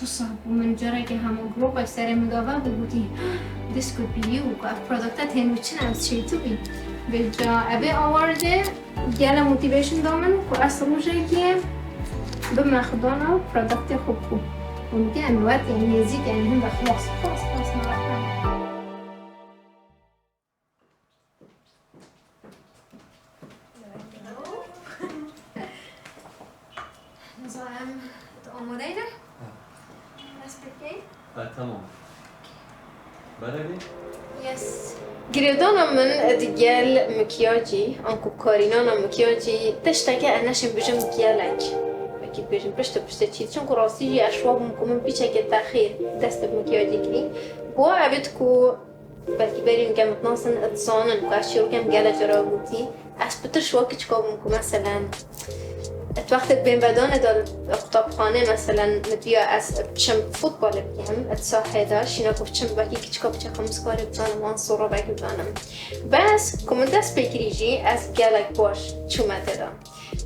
تصاب ومن جرى هم جروب أكثر مدافع بودي this could be you وقف برودكتات هن وشنا شيء تبي بجا أبي أورده جالا موتيفيشن دامن وأصله شيء كي بماخدونه برودكت خوبه وممكن الوقت يعني يزيد يعني هم خلاص ما راح نظام آماده‌ای؟ تمام. بله. Yes. گریدانا من دیگل مکیاجی آنکو کارینانا مکیاجی تشتاگه انشم بجم گیالک وکی بجم پشت چیز چون که راستی اشواب مکمن بیچه که تأخیر دست مکیاجی کری بوا عبید کو بلکی بریم که متناسن اتصانن که اشیرو کم گیالا جرا بودی اش بتر شوا که چکا مکو مثلا وقت بین بدانه دار کتابخانه مثلا مدیا از بچم فوتبال بگم اتساحه شینا گفتم باقی کچکا بچه خمس کاری بزنم وان صورا باقی بزنم بس کم دست بگیریجی از گلک باش چو مدرا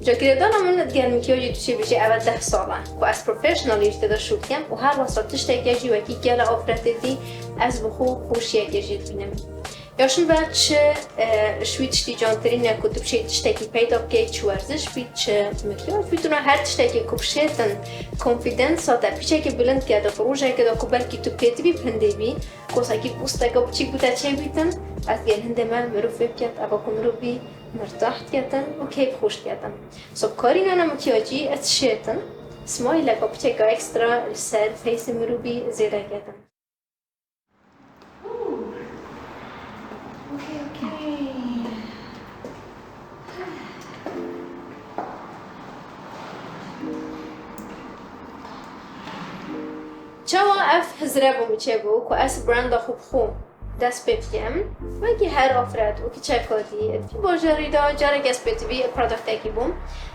جا گردانا من دیگر میکیوجی توشی بچه اول 10 ساله و از پروفیشنالیش داده شد کم و هر واسه تشتکی وکی گل آفرده دی از بخو خوشیه گجید بینم یاشون بعد چه شویچ دی جانتری نکوت بشه تشتکی پیدا که چه ورزش بید چه مکیاج بیتونه هر تشتکی کبشتن کانفیدنس ها در پیچه که بلند کرده فروشه که دا کبر کی تو پیتی بی پنده بی کوسا کی پوستا که بچی بوده چه بیتن از گل هنده من مروفه بکرد ابا کمرو بی مرتاح کردن و کیف خوش کردن سو کاری نانا مکیاجی از شیطن سمایل که بچه که اکسترا سر فیس مرو بی زیده کردن چوا اف هزره بومچه بو که از برند خوب خو دست بپیم وکی هر افراد و که چه کادی فی بازاری دا جاره گس بتوی پروداکت اکی بوم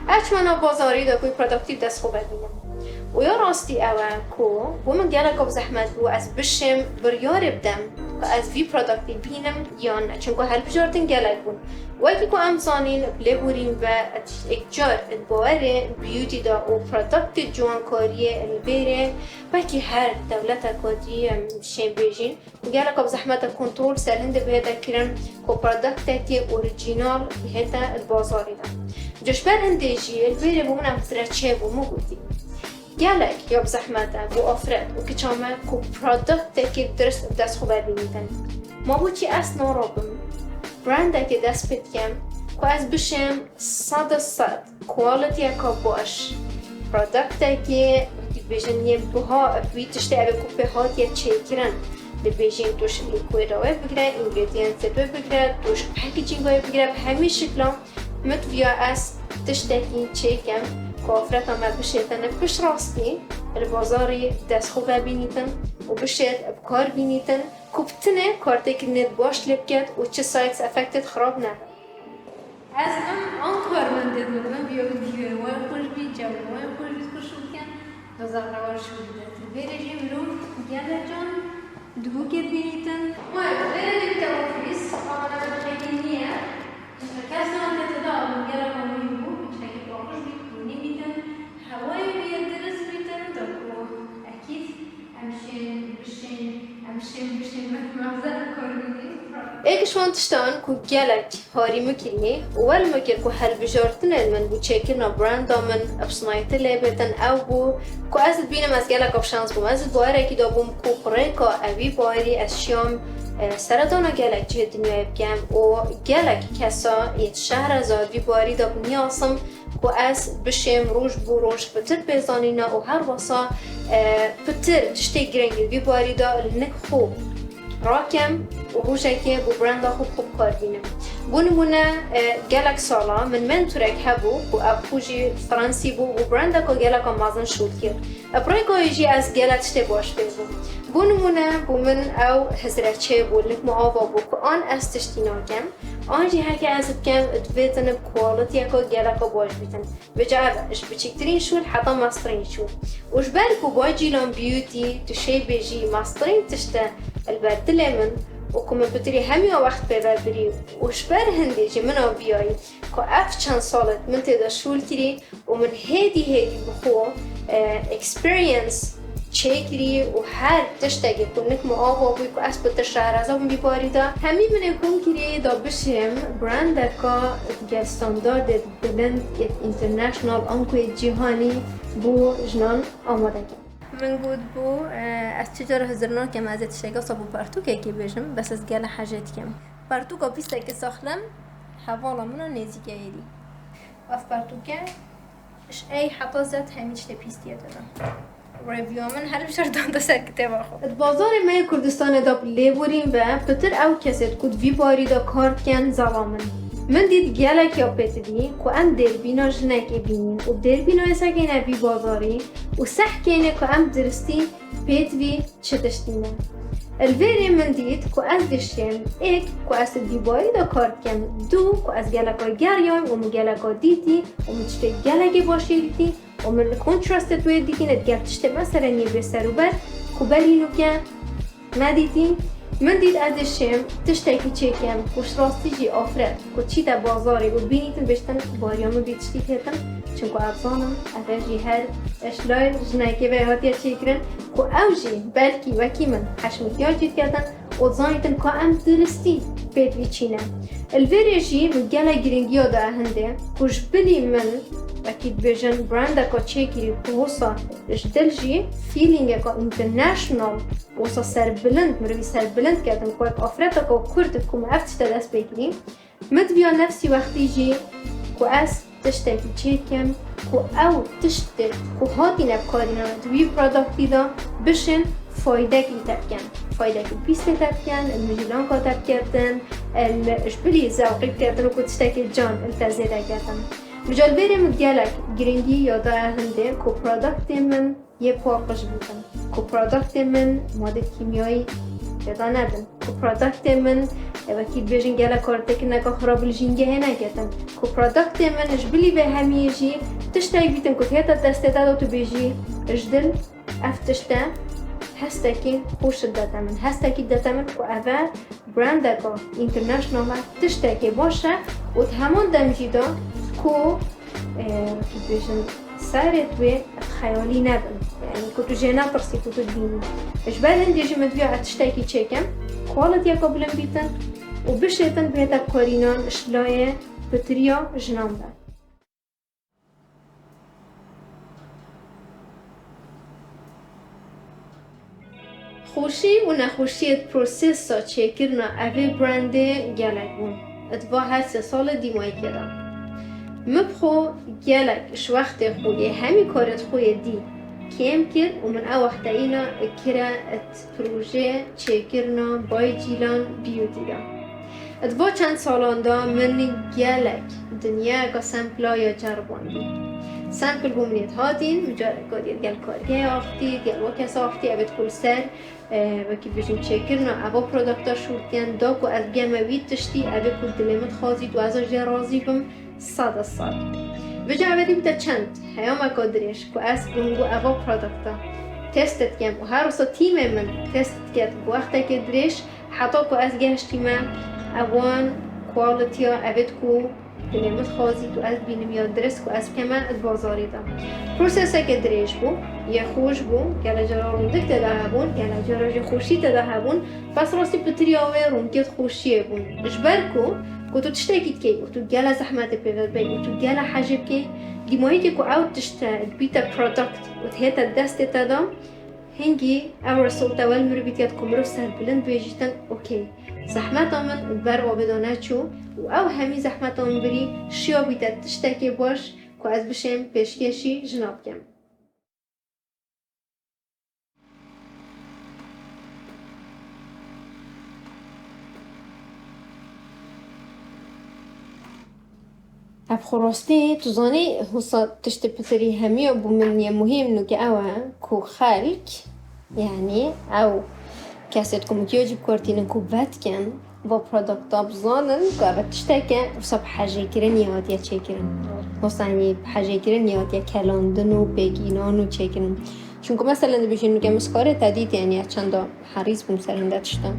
اچمانا بازاری دا کوی پروداکتیو دست خوب بینم و یا راستی اوه کو بوم گله کب زحمت بو از بشم بریار بدم که از وی پروداکتی بینم یا نه چون که هر بجارتن گله بون وقتی که امزانین بلوریم و اکجار البواره بیوتی دا و پروداکت جوانکاری البیره وقتی هر دولت کادی شیم بیجین گله کب زحمت کنترل سرهنده بهده کرن که پروداکتی اوریجینال بهده البازاری دا جشبر هندیجی البیره بومن امزره چه بومو بودی گلک یا بزحمته بو افراد و کچامه کو پروداکت که درست دست خوبه بینیدن ما بوچی اصلا رابم برنده که دست بدیم که از بشم 100% کوالیتی که باش پروداکت که بیشتر یه بها بیشتر اوه کوپه هات یه چیکرن بیشتر توش لیکوید آوه بگیره اینگریدینت بگیره توش پکیجینگ آوه بگیره به همین شکل متویا از تشتکی چیکم کافرت آمد بشیدن بش راستی البازاری دست خوبه بینیدن و بشید بکار بینیدن کبتنه کارتی که ند باش لب کرد و چه سایکس افکتت خراب نده از آن کار من دید مدنم بیا دیگه وای خوش بید جوان وای خوش بید خوش بکن دوزار روار شو بیده بیرجیم رو گله جان دو که بینیدن وای بیره دیگه اوفیس آمانا بدخیلی نیه کس نام تتدا آمون گله کامی بود بچنگی باقش بید کنی بیدن هوای بیاد درست بیدن داکو اکید امشین مغزر کار بیدی ایک شوان تشتان کو گلک هاری مکینی اول مکر کو هر بجارتن المن بو چیکرنا برند من ابسنایت لبتن او بو کو از بینم از گلک ابشانس بوم از بواره کی دابوم کو پرکا اوی باری از شام سرطان گلک جه دنیای بگم و گلک کسا یه شهر زادی باری داب نیاسم کو از بشم روش بو روش بتر بزانینا و هر واسا بتر تشتی گرنگی بی باری دا لنک خوب راکم و روشکی بو برند خوب کار بینم بونمونه گلک سالا من تورک هبو بو ابوجی فرانسی بو برند کو گلک مازن شد کرد ابرای کویجی از گلک شته باش بزن بونمونه بو من او هزرچه بو لک معاوا بو که آن از تشتیناکم آنجی هر که از بکم دویتن کوالیتی که گلک باش بیتن بجاش بچکترین شول حتی ماسترین شول وش بالکو باجی لام بیوتی تشی بيجي ماسترین تشته البدله من وكم بتري همي وقت ببری وشبر هندی جمنا بیایی که اف چند سالت من تدا شول کری و من هدی بخو experience چیکری و هر تشتگی کنک معاوا بوی که اسب تشهر از اون بیباری دا همی من کن کریه دا بشیم برند که دیگه استاندارد بلند اینترنشنال آنکوی جهانی بو جنان آماده کرد. من گود بو از چجور هزرنان که از تشتگا صابو پرتوکه که بیشم بس از گل حاجت کم پرتوکا پیسته که ساخلم حوالا منو نزیگه ایدی اف پرتوکه اش ای حتی زد همیچ پیستیه دارم ریویو من هر بشر دانده سر کتاب خود بازار ما کردستان دا لیبوریم و پتر او کسید کد وی باری دا کارت کن زلامن من دید گلک یا پتری که ام دربینا جنک بینین و دربینا ایسا که نبی بازاری و سح که که ام درستی پیتوی چتشتینه الویری من دید که از دشتیم ایک که از دیبایی دا کارت کن دو که از گلکای گریایم و من گلکا دیدی و من چطه گلکی باشی دیدی و من کنترست توی دیگه ندگر تشته مثلا یه بستر و بر که بلینو که ما دیدی من دید از دشتیم تشته که چه کم کش راستی جی آفرد که چی دا بازاری و بینیتن بشتن باریامو بیتشتی کردن چون که افزانم افر جی هر اشلای جنایکی و هاتیه چی کرن که او جی بلکی وکی من حشمتی ها جید کردن و زانیتن که ام درستی پیدوی چینه الویری جی من گله گرینگی ها دا هنده کش بلی من وکی بیجن برنده که چه کری بوسا دل جی فیلینگه که اینترنشنال بوسا سر بلند مروی سر بلند کردن که اک آفرتا که کرد که ما افتشتا دست بگیریم مدویا نفسی وقتی جی که از تشته که چه کم که او تشته که هاتی نبکارینا دوی پرادکتی دا بشن فایده که تبکن فایده که پیسته تبکن المجلان که تب کردن الاشبری زوقی کردن و که تشته که جان التزیده کردن مجال بریم گلک گرینگی یادا هنده که پرادکت من یه پاقش بودن که پرادکت من ماده کیمیایی یادا ندن که پرادکت من وکی بیشن گلک کارته که نکا خراب الجینگه نگردن که پرادکت من اجبلی به همیجی تشتایی بیتن که تیتا دسته دادا تو بیجی اجدل افتشته هسته که خوش داده من هسته که داده من که اول برنده که اینترنشنال تشته که باشه و همان دمجی دا که بیشن سر توی خیالی نبن یعنی که تو جه نترسی که تو بینی اش بعد اندیجی مدویا اتشتایی که چکم کوالتی اکا بلن بیتن و بشیتن بهتا کارینان اشلای بطریا جنان بر خوشی و نخوشی پروسس ها چه کرنا اوی برنده گلک بون ادوا هر 3 سال دیمایی کردم مبخو گلک شوخت خوی همی کارت خوی دی کم کرد و من او وقت اینا کرا ات پروژه چه کرنا بای جیلان بیوتی دا ادوا چند سالان دا من گلک دنیا که سمپلا یا جرباندی سمپل بومنیت هاتین مجارد گل کارگه آختی گل وکس آختی اوید کل سر وکی بشین چه کرنا اوه پرودکتا شورتین دا که از گموید تشتی اوه کل دلیمت خوازید و از اجه رازی بم 100 سال. وجه عوضی بیتا چند هیام اکادریش که از بونگو اوه پرودکتا تستت کم و هر روزا تیم من تستت کرد و وقتا که دریش حتی که از گهشتی من اوان کوالیتی ها اوید که دلیمت خوازید و از بینم یا درست که از کمان از بازاری دا پروسسه که دریش بو یه خوش بو گله جرا روندک تدا هبون گله جرا خوشی تدا هبون پس راستی پتری آوه روندکت خوشیه بون اجبر که تو تشتاكيد كي وتو جالا زحمة بيفل بي وتو جالا حاجب كي ديموهيكي كو أو تشتا بيتا برودكت وتهيتا دست تدا هنجي أو رسولتا والمربيتيات كمرو سهل بلند بيجيتن أوكي زحمة من البرغو بدوناتشو وأو همي زحمة من بري شيو بيتا تشتاكي باش كو از بشم بيشكيشي جناب كم اب خراستی تو زانی حسا تشت پتری همی بو من مهم نو که اوه کو خلق یعنی او کسیت کمکیو جیب کارتین کو بد کن با پرودکتا بزانن که اوه تشته که حسا بحاجه کرن یاد یا چه کرن حسا یعنی بحاجه کرن یاد یا کلاندن و بگینان و چه کرن چون که مثلا بشین نو که مسکاره تدید یعنی چند حریص بوم سرنده تشتم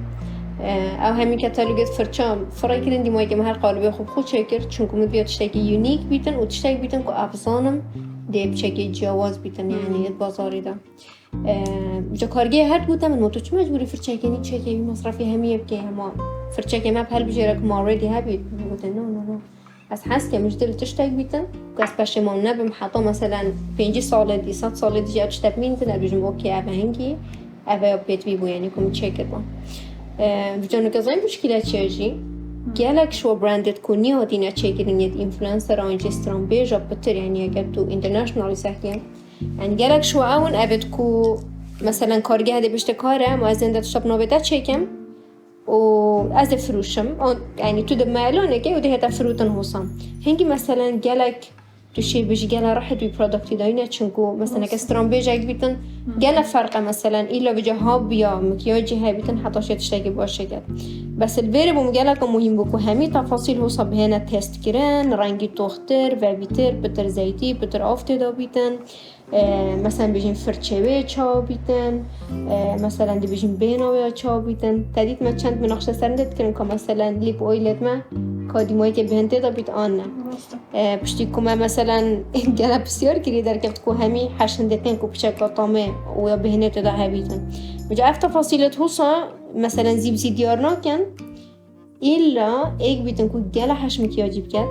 او همین کاتالوگت فرچام فرای کردن دیمایی که هر قالبی خوب خود چکر چون که مد بیاد تشتکی یونیک بیتن و تشتک بیتن که افزانم دی بچکی جواز بیتن یعنی بازاری دا جا کارگی هر بودم من تو چه مجبوری فرچکی نی چکی مصرفی همیه بکی اما فرچکی ما بحال بجیره که ما ریدی هبید بودن نه از هست که مجدل تشتاق بیتن که از پشمان نبیم حتی مثلا 5 سال دی 100 سال دیگه تشتاق مینتن بیشتر اوکی اوه هنگی اوه بیت بی بو یعنی کمی چکر با بجانو که زای مشکلات چیجی گالک شو براندد کنی ها دینا چکرین ید اینفلوئنسر آنجستران بیجا بتر یعنی اگر تو اینترنشنالی سحکیم یعنی گالک شو اون ابد کو مثلا کارگه هده بشته کاره ما از زنده تشتاب نوبته چکم و از فروشم يعني تود مالونه كي ودي هتا فروتن هوسام هنگي مثلا جالك تشي بيجي جالا راح دوي برودكت داينا تشنكو مثلا كسترون بيجي بيتن جالا فرقه مثلا الا بيجي هابيا مكياجي هاي بيتن حتى شي تشتاقي باشه كده بس الفيرب مجالا مهم بكو همي تفاصيل هوسا هنا تيست كيران رنگي توختر و بيتر بتر زيتي بتر افت دا بيتن مثلا بيجين فرچوي چاو بيتن مثلا دي بيجين بيناوي چاو بيتن تديت ما چند مناقشه سرندت كرن که مثلا لیپ اویلت ما کادیمایی که بهنده دا بیت آنه پشتی کما مثلا گلا بسیار کلی در کفت که همی حشندتن که بچه طامه و یا بهنده دا هبیتن مجا افتا فاصیلت هوسا مثلا زیب دیار ناکن ایلا ایک بیتن که گلا حش مکیاجی بکد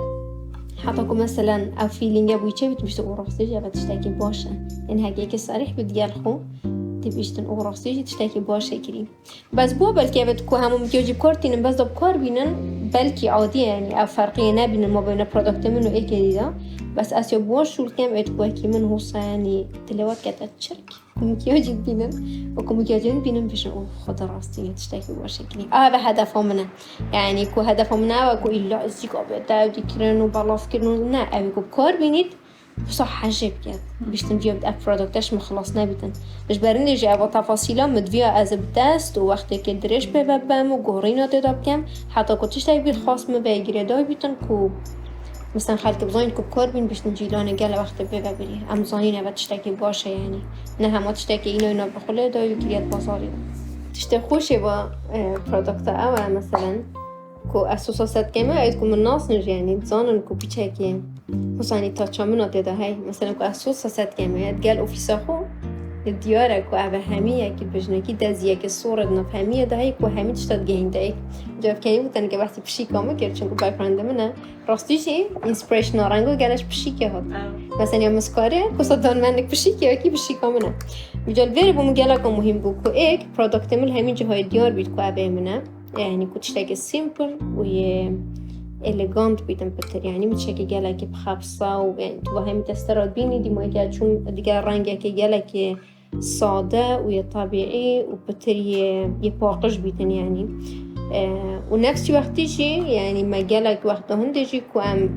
حتی که مثلا او فیلینگه بویچه بیتن بشته او راسته جا و تشتاکی باشه این هگه که صریح بید گل خو تبيشتن او راسته تشتاكي باشه كريم بس بو بلكي بتكو همو مكياجي بكارتين بس دب كار بينن بلكي عادي يعني او فرقيه نبين ما بين برودكت منو ايه كده بس اسيا بوش شو الكام اتكو كي من هو يعني تلوات كتشرك مكياجي بينن وكو مكياجي بينن بيش او خد راسته تشتاكي باشه كريم بهدفهم منه يعني كو هدفهم منه وكو الا ازيك ابدا ودي كرنو بالاف كرنو نا او كو كار بينيت بصح حاجة بكات بيشتن فيها بدأ برودكتش مخلص نبيتن مش برني جا با تفاصيلا مدفيا از بدست و وقتی که درش ببم و گهرینا دادا بکم حتی کتش تایی بید خاص مباگیره دای بیتن کو مثلا خالك بزاين كوب كاربين باش نجيلانه قال وقت ببري ام زاني نبات تشتكي باشه يعني نه ما تشتكي اینو بخله دای کلیت بازاری تشتكي خوشه با برودکت او مثلا کو اساسات کمه اید کو من ناس نج يعني زانن کو بيچكي حساني تاچامنا داده هاي مثلا کو اساسات کمه قال اوفيسا خو الديارة كو أبا همية كي بجنكي دازية كي الصورة نفهمية ده هيك وهمي تشتغل جاين ده جاب كاني بتن كبرتي بشي كامل كيرتشن كو باي فرند منه راستيشي إنسبريشن رانجو قالش بشي كهاد مثلا يوم مسكارة كو صدقن منك بشي كي بشي كامله بيجال فيري بمجالا كم مهم بكو إيك برودكت مل همي جهاي ديار بيت كو أبا منه يعني كو تشتغل سيمبل ويه إليغانت بيتن بتر يعني متشكي جالا كي بخبصة ويعني تو همي تستراد بيني دي ما يجال شو ديجال رانجا كي جالا كي صادة وطبيعي وبتري يباقش بيتن يعني ونفس وقتيجي يعني مجالك وقت هندجي كو ام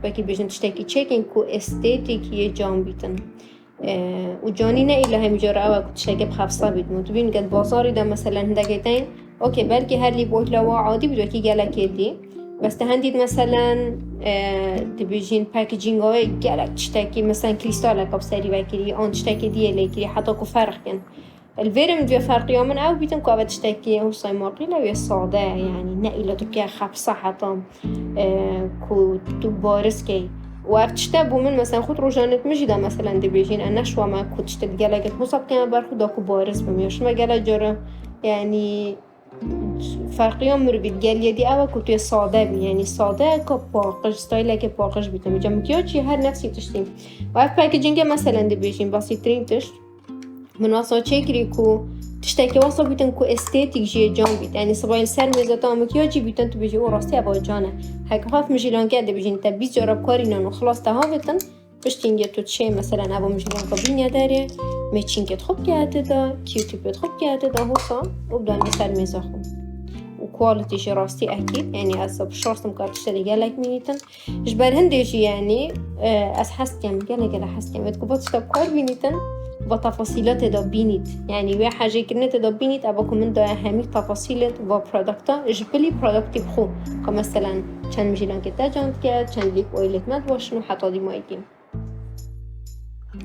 باكي بيجن تشتكي تشيكين كو استيتيك يجام بيتن وجانينا إلا هم جرأة وكو تشتكي بخفصة بيتن وتبين قد بازاري ده مثلا هندقيتين اوكي بلكي هر لي بوت لوا عادي بدوكي جالك يدي بس تهندید مثلا دبیجین پاکیجینگ های گلک تشتکی مثلا کریستال کاب سری وکری آن تشتکی دیه لیکری حتی کو فرق کن الفيرم في فرق من أو بيتن كوا بتشتكي هو صيماقي لا يصعدة يعني نقلة تبكي خبصة حتى كو تبارسكي وابتشتبو من مثلا خود روجانت مجدا مثلا دبيجين أنا شو ما كنت تتجلجت مصاب كان برخو داكو بارس بميوش ما جلا جرا يعني فرقیام رو بید گلیه دی اول که توی ساده بی یعنی ساده که پاقش ستایل که پاقش بیتم میجا مکیاجی هر نفسی تشتیم و اف پاکیجینگ مثلا دی بیشیم باسی ترین تشت من واسه چکری که تشتکی واسه بیتن که استیتیک جیه جان بید یعنی سبایل سر میزتا مکیاجی بیتن تو بیجی او راستی ابا جانه هک خاف میجیلان کرده بیجین تا 20 جرب کارینن و خلاص تها بیتن پشتینگه تو چه مثلا ابا میجیلان کابینه داره میچینگت خوب کرده دا کیوتیپت خوب کرده دا حسا و بدان مثل میزا خوب و کوالتیش راستی اکید یعنی از بشارتم کارتش دیگه لک مینیتن جبر هندیجی یعنی از حس کم گله حس کم ات کوباتش تا کار بینیتن و تفاصیلات دا بینید یعنی وی حاجه کرنت دا بینید ابا کومن دا همه تفاصیلات و پروداکتا جبلی پروداکتی بخو که مثلا چند میجیلان که تجاند کرد چند لیپ اویلت مد باشن و حتی دی مایدیم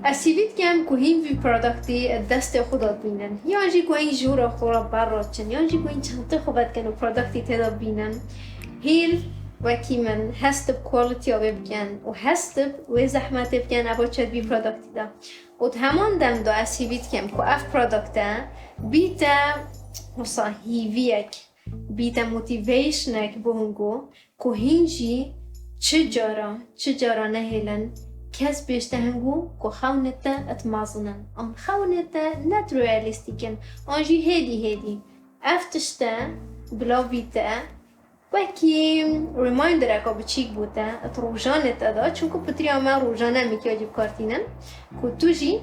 اسیبید کم که هیم وی پروداکتی دست خودت بینن یا جی که این جورا خورا برات چن یا جی که این چنته خوبت کنه پروداکتی تدا بینن هیل وکی من هست بکوالیتی آبه بکن و هست و زحمت بکن ابا چد بی پروداکتی دا و همان دم دا اسیویت کم که اف پروداکتا بیتا مصاحیویک بیتا موتیویشنک بهنگو که هینجی چه جارا نهیلن کس بیشتر هنگو که خونتا اتمازنن آن خونتا نتریالیستیکن آنجی هیدی افتشتا بلاویتا وکی ریمایندر اکا بچیک بوده ات روزانت ادا چونکو پتریا ما روزانه میکیا جیب کارتینن که توجی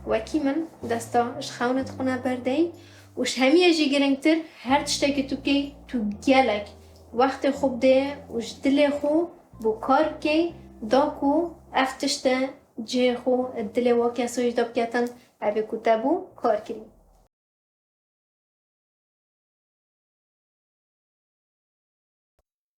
وکی من دستا اش خونت خونه بردهی وش همیه جی گرنگتر هر تشتا که تو کی تو گلک وقت خوب ده وش دل خو بو کار کی داکو افتشتا جه خو دل واقع سویج داب کتن اوه کتابو کار کریم